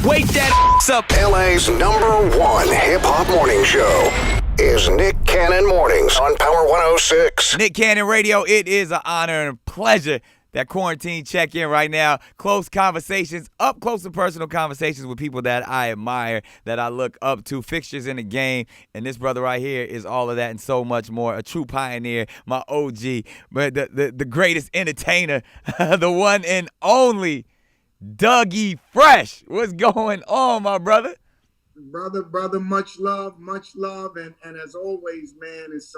Wake that up. LA's #1 hip-hop morning show is Nick Cannon Mornings on Power 106. Nick Cannon Radio, it is an honor and a pleasure. That quarantine check-in right now, close conversations, up close and personal conversations with people that I admire, that I look up to, fixtures in the game, and this brother right here is all of that and so much more. A true pioneer, my OG, but the greatest entertainer, the one and only Dougie Fresh. What's going on, my brother? Brother, much love, and as always, man, it's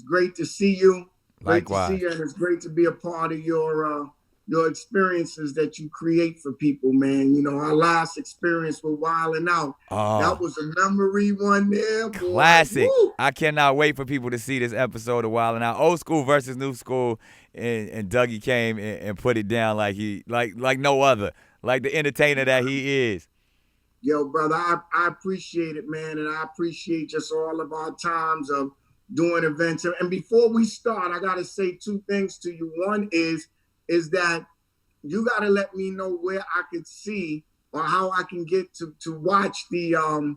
great to see you. Likewise. Great to see you, and it's great to be a part of your experiences that you create for people, man. You know, our last experience with Wildin' Out, that was a memory one there, boy. Classic. Woo! I cannot wait for people to see this episode of Wildin' Out. Old school versus new school, and Dougie came and put it down like no other, like the entertainer that he is. Yo, brother, I appreciate it, man, and I appreciate just all of our times of doing events. And before we start, I got to say two things to you. One is that you got to let me know where I could see or how I can get to watch the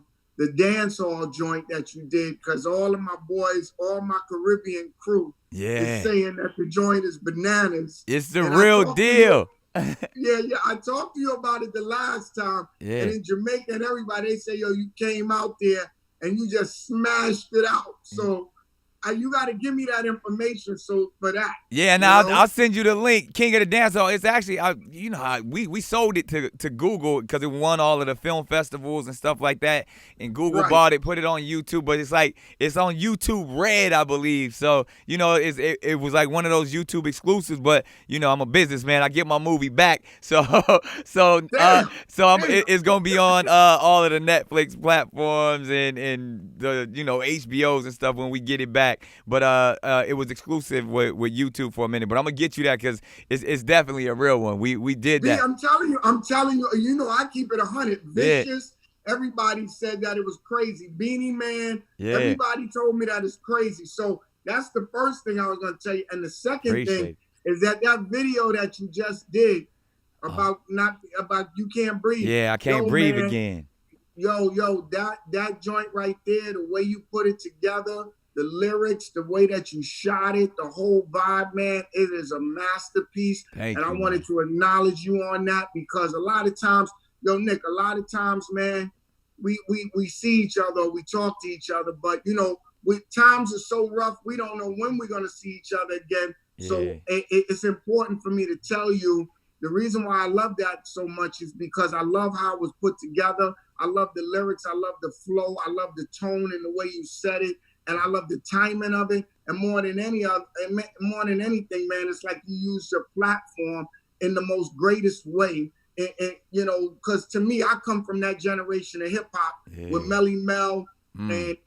dance hall joint that you did, because all of my boys, all my Caribbean crew is saying that the joint is bananas. It's the real deal. Yeah, I talked to you about it the last time. Yeah. And in Jamaica and everybody, they say, yo, you came out there and you just smashed it out. So you got to give me that information for that. Yeah, now I'll send you the link. King of the Dance Hall. It's actually, you know how we sold it to Google because it won all of the film festivals and stuff like that. And Google bought it, put it on YouTube. But it's like it's on YouTube Red, I believe. So you know, it was like one of those YouTube exclusives. But you know, I'm a businessman. I get my movie back. So it's gonna be on all of the Netflix platforms and the HBOs and stuff when we get it back. But it was exclusive with YouTube for a minute. But I'm gonna get you that because it's definitely a real one. We did that. I'm telling you. You know, I keep it 100. Vicious. Yeah. Everybody said that it was crazy. Beanie Man. Yeah. Everybody told me that it's crazy. So that's the first thing I was gonna tell you. And the second thing is that video that you just did about You Can't Breathe. Yeah, I can't breathe again. Yo, that joint right there, the way you put it together. The lyrics, the way that you shot it, the whole vibe, man, it is a masterpiece. Thank you, I wanted to acknowledge you on that because a lot of times, Nick, man, we see each other, we talk to each other, but, times are so rough, we don't know when we're going to see each other again. Yeah. So it's important for me to tell you the reason why I love that so much is because I love how it was put together. I love the lyrics. I love the flow. I love the tone and the way you said it. And I love the timing of it. And more than anything, man, it's like you use your platform in the most greatest way. And because to me, I come from that generation of hip hop with Melly Mel and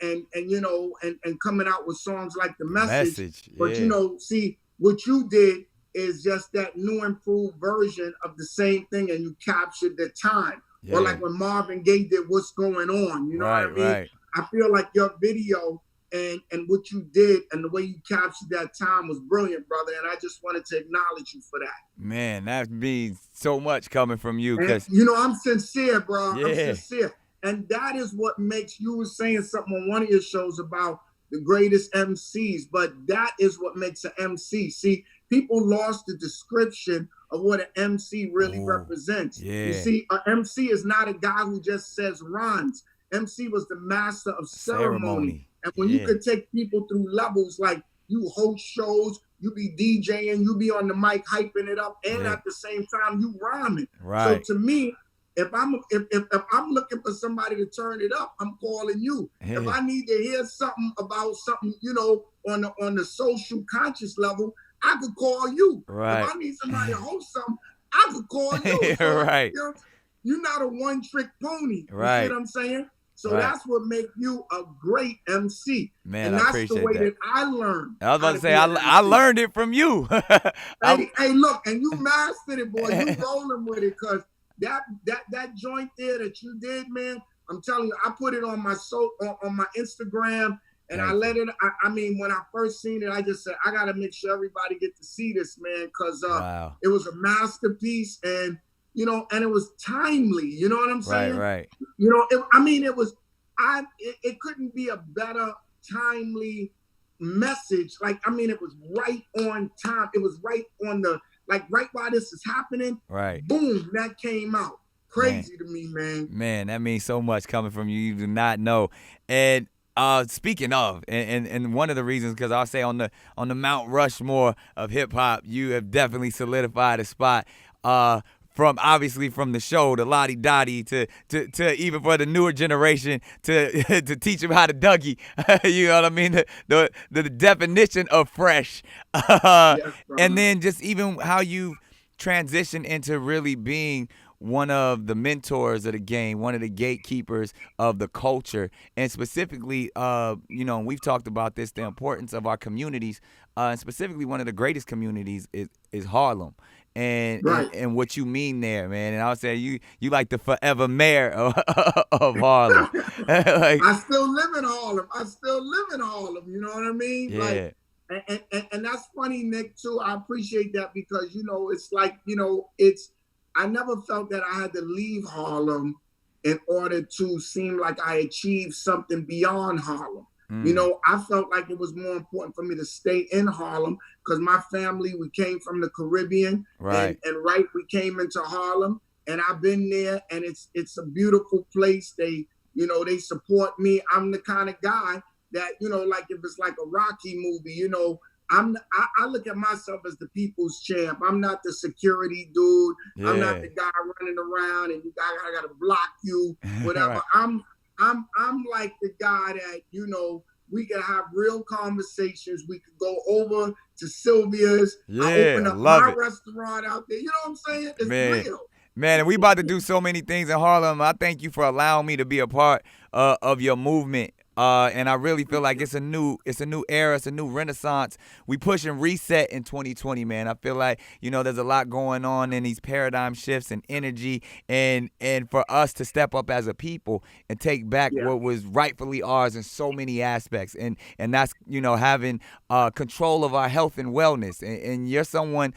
coming out with songs like The Message. But see, what you did is just that new improved version of the same thing, and you captured the time. Yeah. Or like when Marvin Gaye did What's Going On, you know what I mean? Right. I feel like your video and what you did and the way you captured that time was brilliant, brother. And I just wanted to acknowledge you for that. Man, that means so much coming from you. And, I'm sincere, bro. Yeah. I'm sincere. And that is what makes, you were saying something on one of your shows about the greatest MCs, but that is what makes an MC. See, people lost the description of what an MC really represents. Yeah. You see, an MC is not a guy who just says rhymes. MC was the master of ceremony. And when you could take people through levels, like you host shows, you be DJing, you be on the mic hyping it up, and at the same time you rhyming. Right. So to me, if I'm looking for somebody to turn it up, I'm calling you. If I need to hear something about something, on the social conscious level, I could call you. Right. If I need somebody to host something, I could call you. So, right. You're not a one-trick pony. Right. You see what I'm saying? So that's what makes you a great MC. Man, and I that's appreciate the way that I learned. I was about to say, I learned it from you. Hey, look, and you mastered it, boy. You rolling with it, because that joint there that you did, man, I'm telling you, I put it on my on my Instagram, and I let it, I mean, when I first seen it, I just said, I got to make sure everybody get to see this, man, because it was a masterpiece, and and it was timely. You know what I'm saying? Right. It couldn't be a better timely message. It was right on time. It was right on right while this is happening. Right. Boom, that came out. Crazy to me, man. Man, that means so much coming from you. You do not know. And speaking of, and one of the reasons, because I'll say on the Mount Rushmore of hip hop, you have definitely solidified a spot. From the show, the Lottie Dottie, to even for the newer generation to to teach them how to Dougie. You know what I mean? The definition of fresh, and then just even how you transition into really being one of the mentors of the game, one of the gatekeepers of the culture, and specifically, we've talked about this, the importance of our communities, and specifically one of the greatest communities is Harlem. And what you mean there, man. And I would say you like the forever mayor of Harlem. I still live in Harlem. You know what I mean? Yeah. And that's funny, Nick, too. I appreciate that because, I never felt that I had to leave Harlem in order to seem like I achieved something beyond Harlem. I felt like it was more important for me to stay in Harlem because my family, we came from the Caribbean, right? And we came into Harlem, and I've been there, and it's a beautiful place. They support me. I'm the kind of guy that, like if it's like a Rocky movie, I look at myself as the people's champ. I'm not the security dude. Yeah. I'm not the guy running around and I gotta block you, whatever. Right. I'm like the guy that, we can have real conversations. We could go over to Sylvia's. Yeah, I open up my restaurant out there. You know what I'm saying? It's real. Man, and we about to do so many things in Harlem. I thank you for allowing me to be a part of your movement. And I really feel like it's a new era, it's a new renaissance. We pushing reset in 2020, man. I feel like, there's a lot going on in these paradigm shifts and energy, and for us to step up as a people and take back what was rightfully ours in so many aspects. And that's, having control of our health and wellness. And you're someone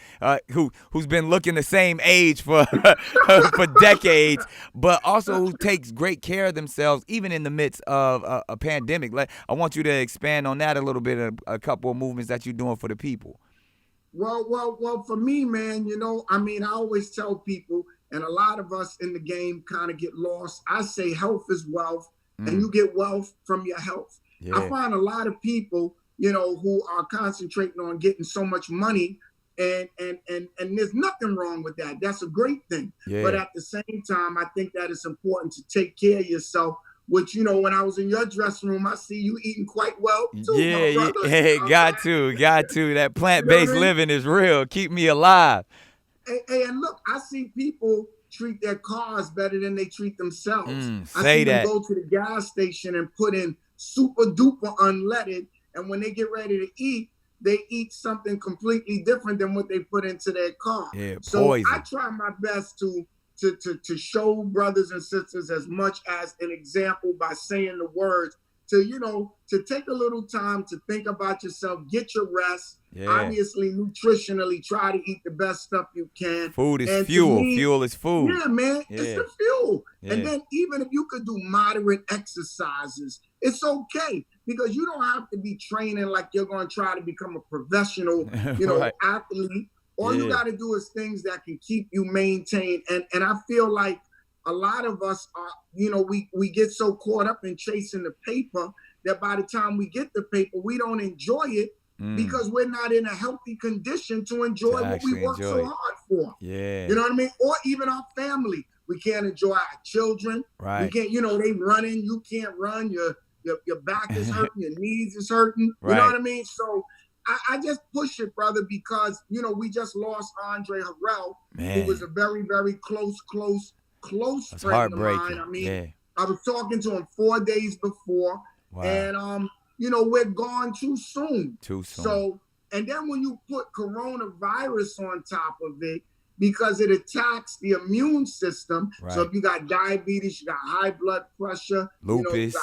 who's been looking the same age for for decades, but also who takes great care of themselves, even in the midst of a pandemic. I want you to expand on that a little bit, a couple of movements that you're doing for the people. Well, for me, man, I always tell people, and a lot of us in the game kind of get lost. I say health is wealth, and you get wealth from your health. Yeah. I find a lot of people, who are concentrating on getting so much money, and there's nothing wrong with that. That's a great thing. Yeah. But at the same time, I think that it's important to take care of yourself. Which, when I was in your dressing room, I see you eating quite well, too, my brother. Hey, got to. That plant-based living is real. Keep me alive. Hey, and look, I see people treat their cars better than they treat themselves. I see them go to the gas station and put in super duper unleaded, and when they get ready to eat, they eat something completely different than what they put into their car. Yeah, so poison. I try my best to show brothers and sisters as much as an example by saying the words, to take a little time to think about yourself, get your rest. Yeah. Obviously, nutritionally, try to eat the best stuff you can. Food is fuel. Fuel is food. Yeah, man. Yeah. It's the fuel. Yeah. And then even if you could do moderate exercises, it's okay. Because you don't have to be training like you're going to try to become a professional, right. athlete. All you got to do is things that can keep you maintained. And I feel like a lot of us are, we get so caught up in chasing the paper that by the time we get the paper, we don't enjoy it because we're not in a healthy condition to enjoy what we work so hard for. Yeah. You know what I mean? Or even our family. We can't enjoy our children. Right. We can't, they running. You can't run. Your back is hurting. Your knees is hurting. Right. You know what I mean? So I just push it, brother, because, we just lost Andre Harrell, who was a very, very close friend of mine. I mean, I was talking to him 4 days before, and, we're gone too soon. So, and then when you put coronavirus on top of it, because it attacks the immune system. Right. So if you got diabetes, you got high blood pressure, lupus,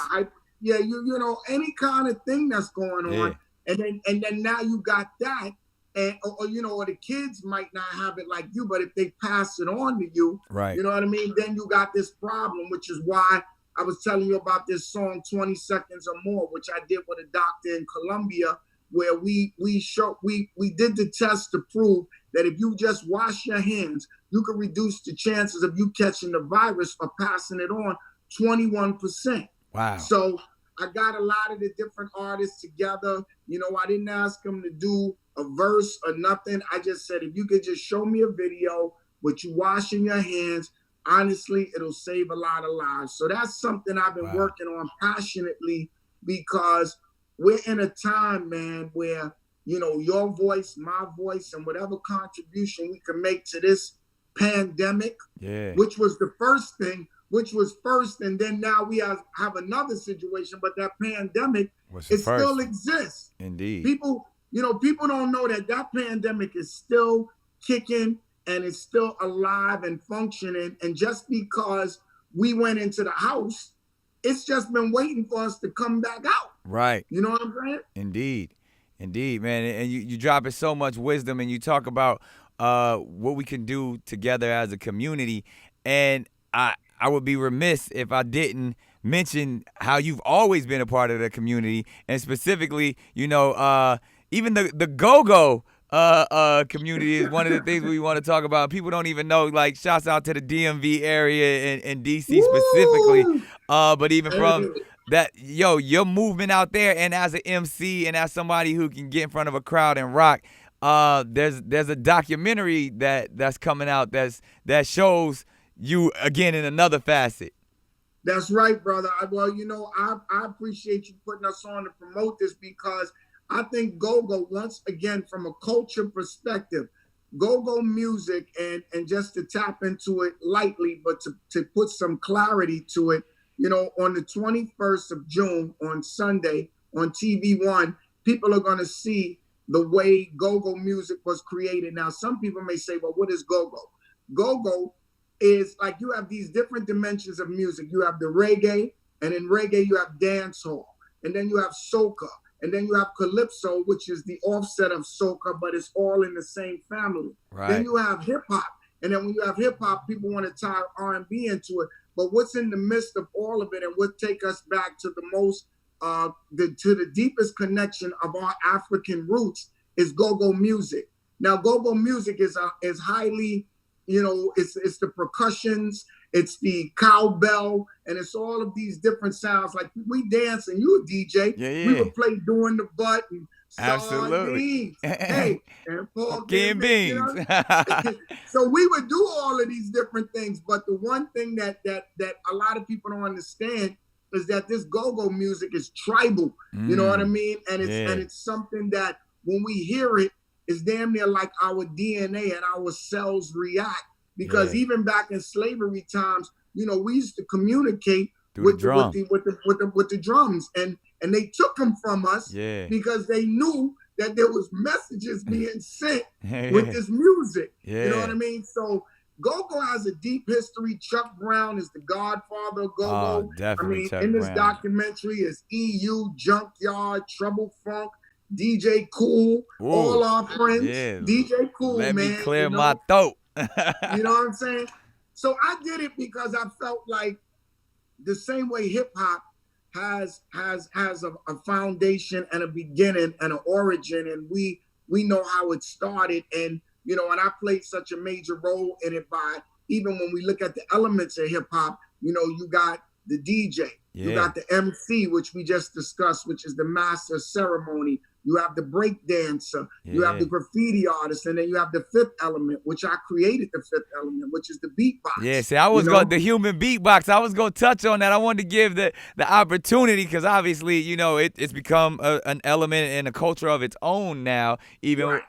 any kind of thing that's going on. And then now you got that, and or, you know, or the kids might not have it like you, but if they pass it on to you, Right. you know what I mean, then you got this problem, which is why I was telling you about this song 20 Seconds or More, which I did with a doctor in Colombia, where we did the test to prove that if you just wash your hands, you can reduce the chances of you catching the virus or passing it on 21%. Wow. So I got a lot of the different artists together. You know, I didn't ask them to do a verse or nothing. I just said, if you could just show me a video with you washing your hands, honestly, it'll save a lot of lives. So that's something I've been working on passionately, because we're in a time, man, where, you know, your voice, my voice, and whatever contribution we can make to this pandemic, which was the first thing, which was first, and then now we have another situation, but that pandemic, it still exists. Indeed. People don't know that pandemic is still kicking and it's still alive and functioning. And just because we went into the house, it's just been waiting for us to come back out. Right. You know what I'm saying? Indeed, man. And you dropping so much wisdom, and you talk about what we can do together as a community. And I would be remiss if I didn't mention how you've always been a part of the community, and specifically, you know, even the go-go community is one of the things we want to talk about. People don't even know, like, shouts out to the DMV area and DC specifically, but even from that, your movement out there, and as an MC and as somebody who can get in front of a crowd and rock, there's a documentary that's coming out that shows you again in another facet. That's right, brother. Well, you know, I appreciate you putting us on to promote this, because I think go-go, once again, from a culture perspective, go-go music, and just to tap into it lightly, but to put some clarity to it, you know, on the 21st of June, on Sunday, on TV1, people are going to see the way go-go music was created. Now, some people may say, well, what is go-go? Go-go is like, you have these different dimensions of music. You have the reggae, and in reggae you have dancehall, and then you have soca, and then you have calypso, which is the offset of soca, but it's all in the same family. Right. Then you have hip hop, and then when you have hip hop, people want to tie R&B into it. But what's in the midst of all of it, and what take us back to the most, to the deepest connection of our African roots, is go-go music. Now, go-go music is highly, you know, it's the percussions, it's the cowbell, and it's all of these different sounds. Like, we dance, and you a DJ. Yeah. We would play Doing the Butt and Absolutely. Hey, and Paul Beans. You know? So we would do all of these different things. But the one thing that a lot of people don't understand is that this go-go music is tribal. You know what I mean? And it's something that when we hear it, it's damn near like our DNA and our cells react. Because even back in slavery times, you know, we used to communicate with the drums, and they took them from us because they knew that there was messages being sent with this music. You know what I mean? So go-go has a deep history. Chuck Brown is the godfather of go-go. Oh, definitely. I mean, Chuck in this Brown. documentary is EU, Junkyard, Trouble Funk, DJ Cool, all our friends. DJ Cool, Let man. me clear my throat. You know what I'm saying? So I did it because I felt like the same way hip hop has a foundation and a beginning and an origin, and we know how it started, and you know, and I played such a major role in it by, even when we look at the elements of hip hop, you know, you got the DJ, you got the MC, which we just discussed, which is the master of ceremony. You have the break dancer, you have the graffiti artist, and then you have the fifth element, which I created the fifth element, which is the beatbox. Yeah, see, I was going the human beatbox. I was going to touch on that. I wanted to give the opportunity, because obviously, you know, it's become an element and a culture of its own now. Even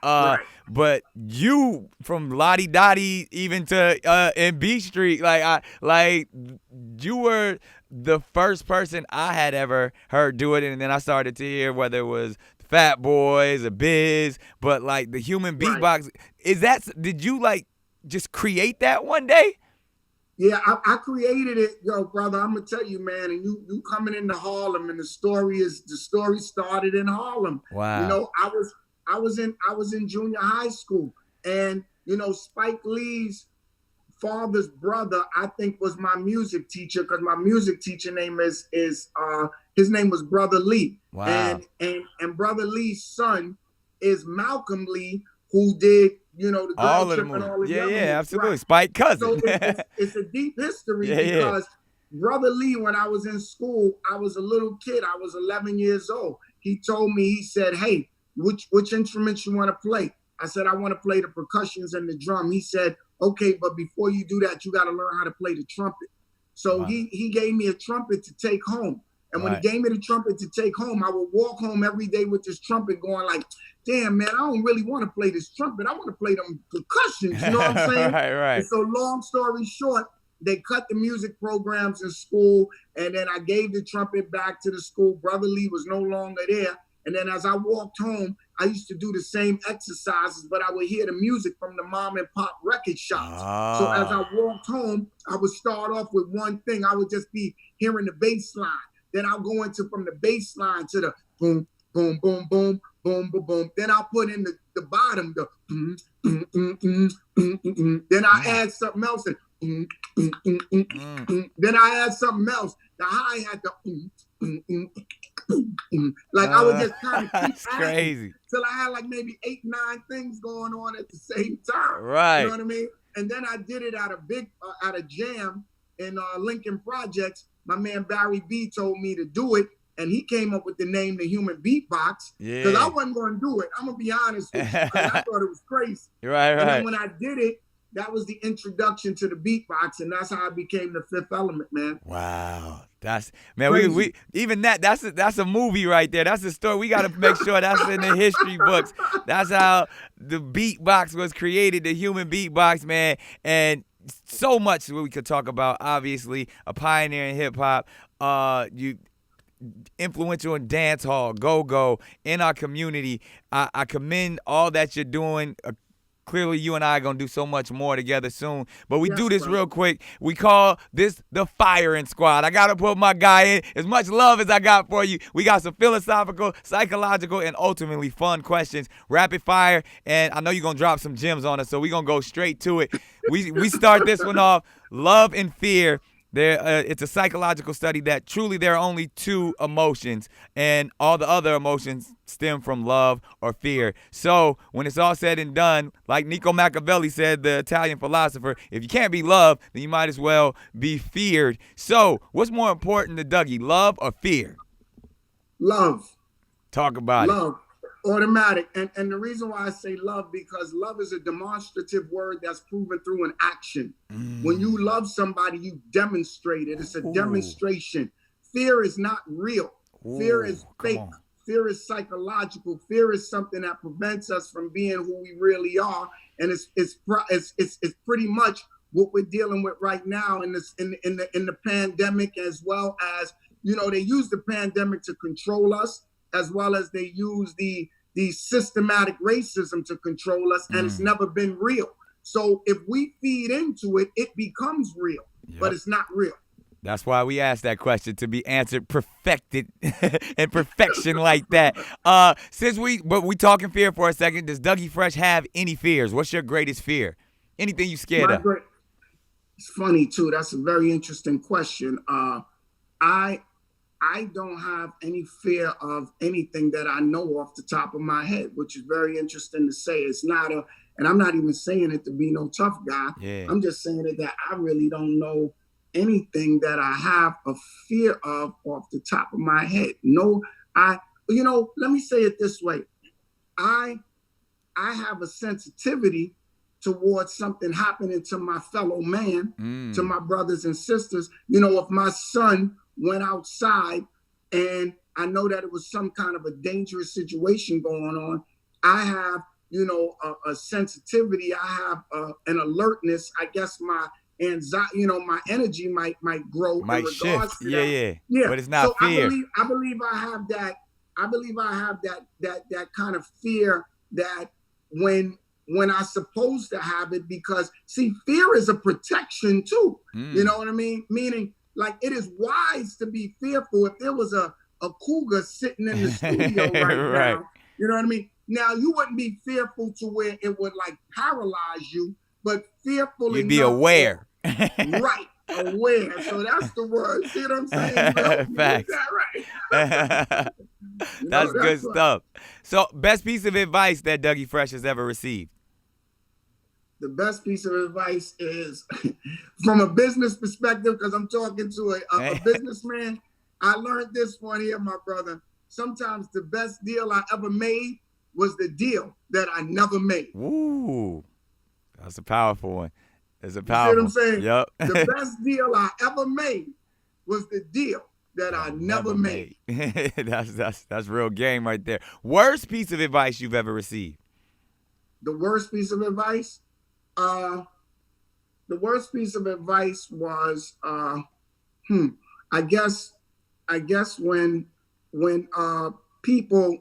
but you, from Lottie Dottie even to in Beach Street, you were the first person I had ever heard do it, and then I started to hear whether it was Fat Boys or Biz, but like the human beatbox, did you like just create that one day? Yeah, I created it, yo, brother. I'm gonna tell you, man. And you coming into Harlem, and the story started in Harlem. Wow. You know, I was in junior high school, and Spike Lee's father's brother, I think, was my music teacher, because my music teacher name is his name was Brother Lee. Wow. And Brother Lee's son is Malcolm Lee, who did the Girl all Trip of the and all the movies. other Yeah, movies. absolutely. Right. Spike cousin. So it's a deep history, Yeah. because Brother Lee, when I was in school, I was a little kid. I was 11 years old. He told me, he said, "Hey, which instruments you want to play?" I said, "I want to play the percussions and the drum." He said, "Okay, but before you do that, you got to learn how to play the trumpet." So Wow. he gave me a trumpet to take home. And when Right. he gave me the trumpet to take home, I would walk home every day with this trumpet going like, "Damn, man, I don't really want to play this trumpet. I want to play them percussions." You know what I'm saying? Right. And so long story short, they cut the music programs in school, and then I gave the trumpet back to the school. Brother Lee was no longer there. And then as I walked home, I used to do the same exercises, but I would hear the music from the mom and pop record shops. So as I walked home, I would start off with one thing. I would just be hearing the bass line. Then I'll go into from the bass line to the boom, boom, boom, boom, boom, boom, boom. Then I'll put in the bottom, the Then I add something else. And then I add something else. The hi-hat, like I would just kind of keep crazy till I had like maybe 8, 9 things going on at the same time. Right. You know what I mean? And then I did it at a jam in Lincoln Projects. My man Barry B told me to do it, and he came up with the name The Human Beatbox, because I wasn't going to do it. I'm going to be honest with you. I thought it was crazy. Right. And then when I did it, that was the introduction to the beatbox, and that's how I became the Fifth Element, man. Wow. That's, man, we even that's a movie right there. That's a story. We got to make sure that's in the history books. That's how the beatbox was created, the human beatbox, man. And so much we could talk about. Obviously, a pioneer in hip hop. You influential in dance hall, go in our community. I commend all that you're doing. Clearly, you and I are going to do so much more together soon. But we do this real quick. We call this the firing squad. I got to put my guy in. As much love as I got for you, we got some philosophical, psychological, and ultimately fun questions. Rapid fire. And I know you're going to drop some gems on us, so we're going to go straight to it. We start this one off. Love and fear. It's a psychological study that truly there are only 2 emotions, and all the other emotions stem from love or fear. So when it's all said and done, like Niccolo Machiavelli said, the Italian philosopher, if you can't be loved, then you might as well be feared. So what's more important to Dougie, love or fear? Love. Talk about love. Automatic. And the reason why I say love, because love is a demonstrative word that's proven through an action. When you love somebody, you demonstrate it. It's a demonstration. Fear is not real. Fear is fake. Fear is psychological. Fear is something that prevents us from being who we really are. And it's pretty much what we're dealing with right now in the pandemic, as well as, they use the pandemic to control us, as well as they use the systematic racism to control us, and it's never been real. So if we feed into it, it becomes real, but it's not real. That's why we asked that question, to be answered perfected and perfection like that. But we talking fear for a second. Does Dougie Fresh have any fears? What's your greatest fear? Anything you scared of? It's funny too. That's a very interesting question. I don't have any fear of anything that I know off the top of my head, which is very interesting to say. It's not and I'm not even saying it to be no tough guy. Yeah. I'm just saying it that I really don't know anything that I have a fear of off the top of my head. No, let me say it this way. I have a sensitivity towards something happening to my fellow man, to my brothers and sisters. If my son went outside and I know that it was some kind of a dangerous situation going on, I have, a sensitivity. I have an alertness. I guess my anxiety, my energy might grow. Might in regards shift. to that. Yeah. But it's not so fear. I believe I have that. I believe I have that kind of fear that when I'm supposed to have it, because see, fear is a protection too. You know what I mean? Meaning, like, it is wise to be fearful. If there was a cougar sitting in the studio right now, you know what I mean? Now you wouldn't be fearful to where it would like paralyze you, but fearful You'd enough. be aware. Right, aware. So that's the word. See what I'm saying? You know, Facts. that right. That's good right. stuff. So, best piece of advice that Dougie Fresh has ever received? The best piece of advice is from a business perspective, because I'm talking to a businessman. I learned this one here, my brother. Sometimes the best deal I ever made was the deal that I never made. Ooh, that's a powerful one. It's a You see powerful. what I'm saying? Yep. The best deal I ever made was the deal that I never made. That's real game right there. Worst piece of advice you've ever received? The worst piece of advice? The worst piece of advice was I guess when people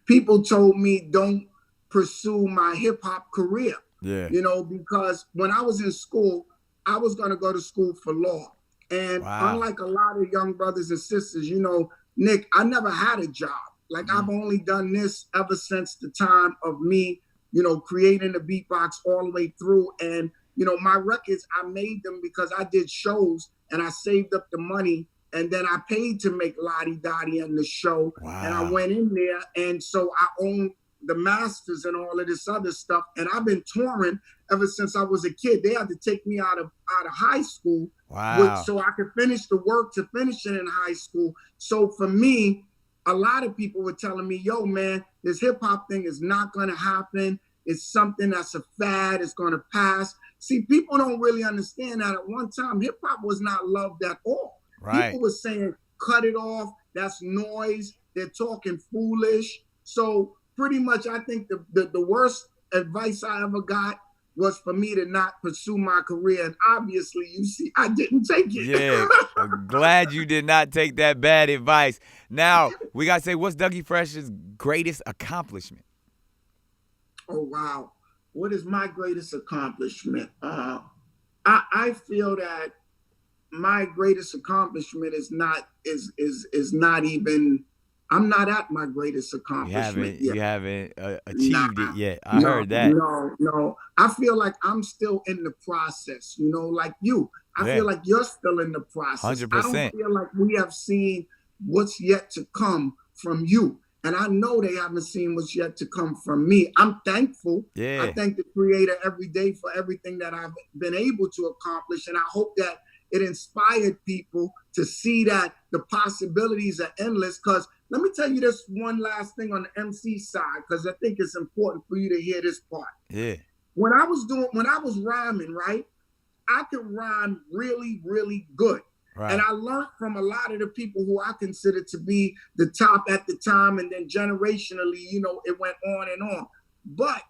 people told me don't pursue my hip hop career. Yeah. You know, because when I was in school, I was going to go to school for law. And unlike a lot of young brothers and sisters, you know, Nick, I never had a job. Like I've only done this ever since the time of me, you know, creating the beatbox all the way through. And, you know, my records, I made them because I did shows and I saved up the money. And then I paid to make Lottie Dottie and the show. Wow. And I went in there. And so I owned the masters and all of this other stuff. And I've been touring ever since I was a kid. They had to take me out of high school. Wow. So I could finish the work to finish it in high school. So for me, a lot of people were telling me, yo, man, this hip hop thing is not going to happen. It's something that's a fad. It's going to pass. See, people don't really understand that at one time, hip hop was not loved at all. Right. People were saying, cut it off. That's noise. They're talking foolish. So pretty much, I think the worst advice I ever got was for me to not pursue my career. And obviously, you see, I didn't take it. Yeah, I'm glad you did not take that bad advice. Now, we got to say, what's Dougie Fresh's greatest accomplishment? Oh, wow. What is my greatest accomplishment? I feel that my greatest accomplishment is not even, I'm not at my greatest accomplishment yet. You haven't achieved it yet. I heard that. No. I feel like I'm still in the process, you know, like you. I feel like you're still in the process. 100%. I don't feel like we have seen what's yet to come from you. And I know they haven't seen what's yet to come from me. I'm thankful. Yeah. I thank the Creator every day for everything that I've been able to accomplish. And I hope that it inspired people to see that the possibilities are endless. Because let me tell you this one last thing on the MC side, because I think it's important for you to hear this part. Yeah. When I was rhyming, right, I could rhyme really, really good. Right. And I learned from a lot of the people who I consider to be the top at the time, and then generationally, you know, it went on and on. But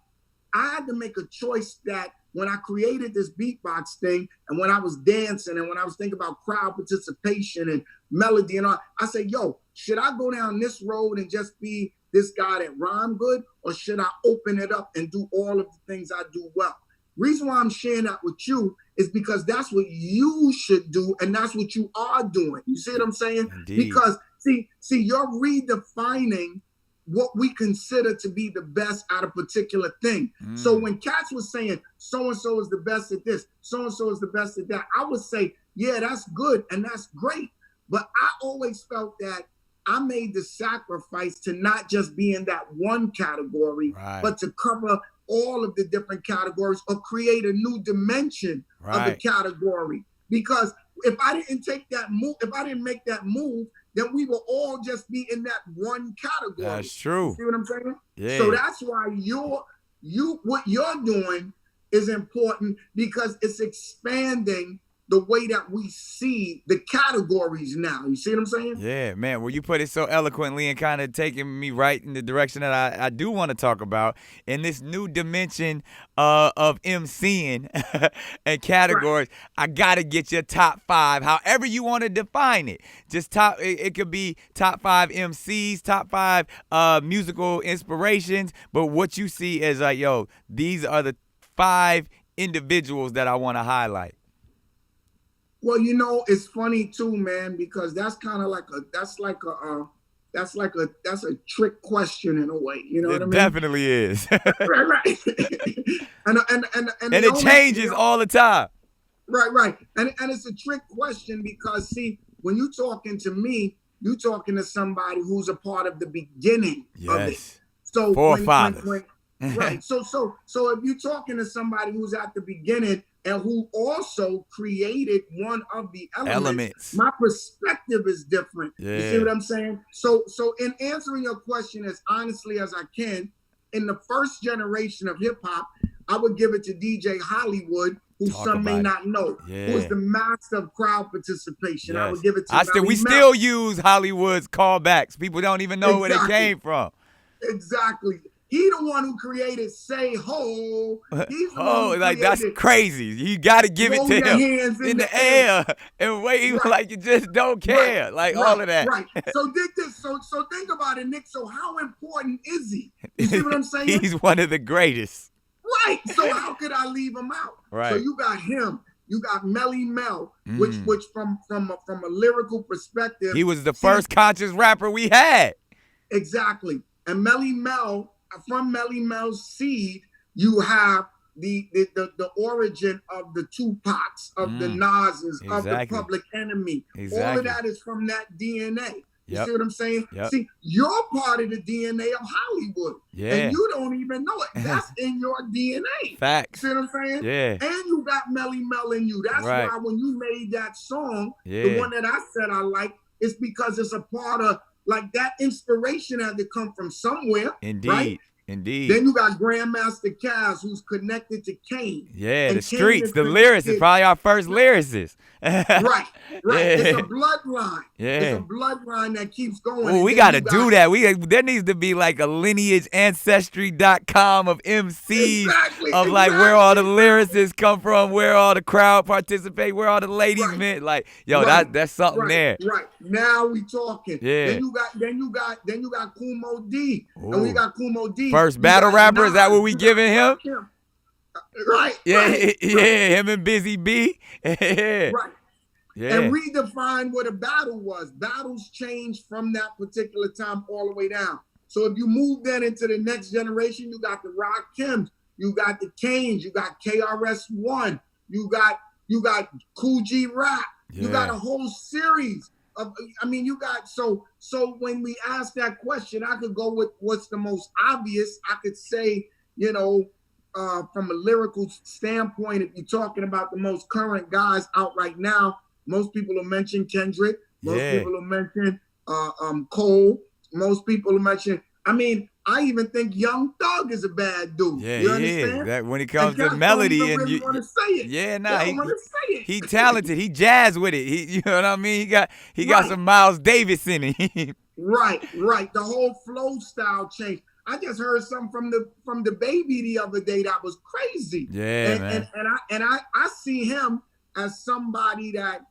I had to make a choice that when I created this beatbox thing, and when I was dancing, and when I was thinking about crowd participation and melody and all, I said, yo, should I go down this road and just be this guy that rhyme good, or should I open it up and do all of the things I do well? Reason why I'm sharing that with you is because that's what you should do, and that's what you are doing. You see what I'm saying? Indeed. Because see, you're redefining what we consider to be the best at a particular thing. So when cats was saying so-and-so is the best at this, so-and-so is the best at that, I would say, yeah, that's good and that's great. But I always felt that I made the sacrifice to not just be in that one category, right, but to cover all of the different categories or create a new dimension of the category. Because if I didn't take that move, if I didn't make that move, then we will all just be in that one category. That's true. You see what I'm saying? Yeah. So that's why what you're doing is important, because it's expanding the way that we see the categories now. You see what I'm saying? Yeah, man. Well, you put it so eloquently and kind of taking me right in the direction that I do want to talk about in this new dimension of MCing and categories. Right. I got to get your top 5, however you want to define it. Just it could be top 5 MCs, top 5 musical inspirations, but what you see is like, yo, these are the 5 individuals that I want to highlight. Well, you know, it's funny too, man, because that's kind of like that's a trick question in a way. You know what I It mean? definitely is. Right. And it changes all the time. Right. And it's a trick question because see, when you talking to me, you talking to somebody who's a part of the beginning of it. Yes. So Forefathers. right. So if you're talking to somebody who's at the beginning and who also created one of the elements. My perspective is different. Yeah. You see what I'm saying? So in answering your question as honestly as I can, in the first generation of hip hop, I would give it to DJ Hollywood, who some may not know, who is the master of crowd participation. Yes. I would give it to we still use Hollywood's callbacks. People don't even know where they came from. Exactly. He the one who created Say Ho. He's the one who like that's crazy. You got to give it to him in the air and wave like you just don't care. All of that. Right. So So think about it, Nick. So how important is he? You see what I'm saying? He's one of the greatest. Right. So how could I leave him out? Right. So you got him. You got Melly Mel, which from a lyrical perspective, he was the first conscious rapper we had. Exactly. And Melly Mel, from Melly Mel's seed, you have the origin of the Tupacs, of the Nas's, of the Public Enemy. All of that is from that DNA. You see what I'm saying? See, you're part of the DNA of Hollywood. Yeah. And you don't even know it. That's in your DNA. Facts. See what I'm saying? Yeah. And you got Melly Mel in you. That's why when you made that song, the one that I said I like, it's because it's a part of, like, that inspiration had to come from somewhere. Indeed. Right? Indeed. Then you got Grandmaster Caz, who's connected to Kane. Yeah, the streets, the lyricist, probably our first lyricist. Right. Yeah. It's a bloodline. Yeah. It's a bloodline that keeps going. Oh, we got to do that. There needs to be like a lineage ancestry.com of MCs of like where all the lyricists come from, where all the crowd participate, where all the ladies met. Like, yo, that's something there. Right. Now we talking. Yeah. Then you got Kumo D. Ooh. And we got Kumo D. First battle rapper, is that what we giving him? Right. Yeah, him and Busy B. Right. Yeah. And redefine what a battle was. Battles changed from that particular time all the way down. So if you move then into the next generation, you got the Rakims, you got the Canes, you got KRS-One, you got Cool G Rap, you got a whole series of. I mean, you got so when we ask that question, I could go with what's the most obvious. I could say, from a lyrical standpoint, if you're talking about the most current guys out right now. Most people will mention Kendrick. Most people will mention Cole. Most people will mention. I mean, I even think Young Thug is a bad dude. Yeah, you understand? That when it comes to melody and you want to say it. Yeah, he talented. He jazz with it. You know what I mean? He got some Miles Davis in it. Right. The whole flow style changed. I just heard something from the baby the other day that was crazy. Yeah, man. And I see him as somebody that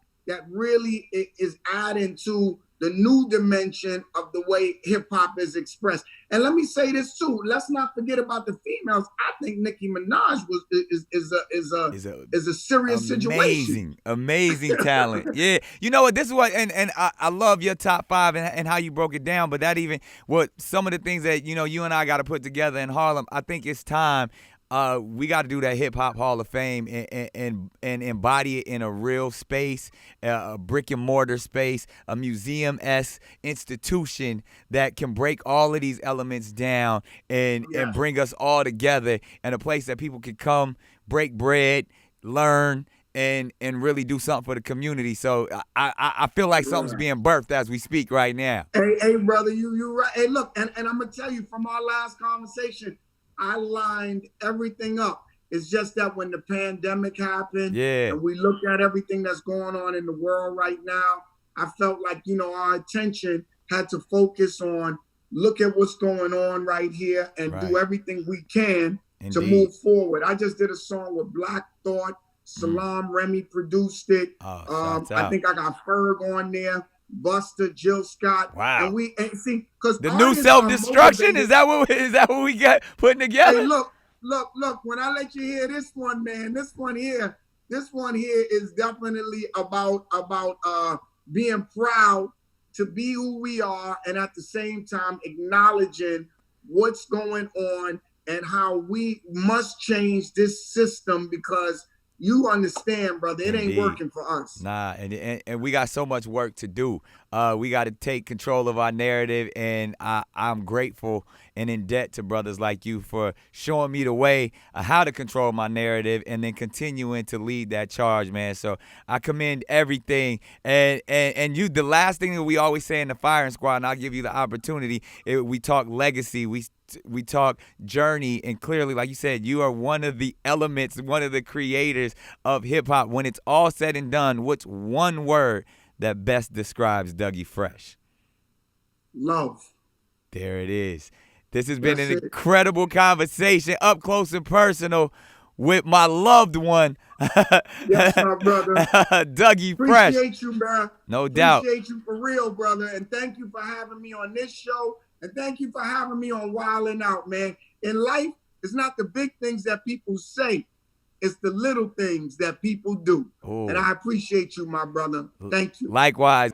really is adding to the new dimension of the way hip hop is expressed. And let me say this too. Let's not forget about the females. I think Nicki Minaj is a serious situation. Amazing talent. Yeah. You know what? This is what, and I love your top 5 and how you broke it down. But that even what some of the things that you and I got to put together in Harlem. I think it's time. We got to do that Hip Hop Hall of Fame and embody it in a real space, a brick and mortar space, a museum-esque institution that can break all of these elements down and bring us all together, and a place that people can come, break bread, learn, and really do something for the community. So I feel like something's being birthed as we speak right now. Hey, brother, you right. Hey, look, and I'm going to tell you from our last conversation, I lined everything up. It's just that when the pandemic happened and we looked at everything that's going on in the world right now, I felt like, our attention had to focus on look at what's going on right here and do everything we can to move forward. I just did a song with Black Thought. Salam Remy produced it. I think I got Ferg on there. Buster, Jill Scott. Wow. And see, because the new self-destruction, is that what we got putting together? Hey, look, when I let you hear this one, man, this one here is definitely about being proud to be who we are, and at the same time acknowledging what's going on and how we must change this system, because you understand, brother, it ain't working for us. Nah, and we got so much work to do. We got to take control of our narrative, and I'm grateful and in debt to brothers like you for showing me the way of how to control my narrative and then continuing to lead that charge, man. So I commend everything. And you, the last thing that we always say in the firing squad, and I'll give you the opportunity, we talk legacy, we talk journey, and clearly, like you said, you are one of the elements, one of the creators of hip-hop. When it's all said and done, what's one word that best describes Dougie Fresh? Love. There it is. This has been an incredible conversation, up close and personal, with my loved one, yes, my brother. Dougie Fresh. Appreciate you, man. No doubt. Appreciate you for real, brother. And thank you for having me on this show. And thank you for having me on Wildin' Out, man. In life, it's not the big things that people say. It's the little things that people do. Ooh. And I appreciate you, my brother. Thank you. Likewise.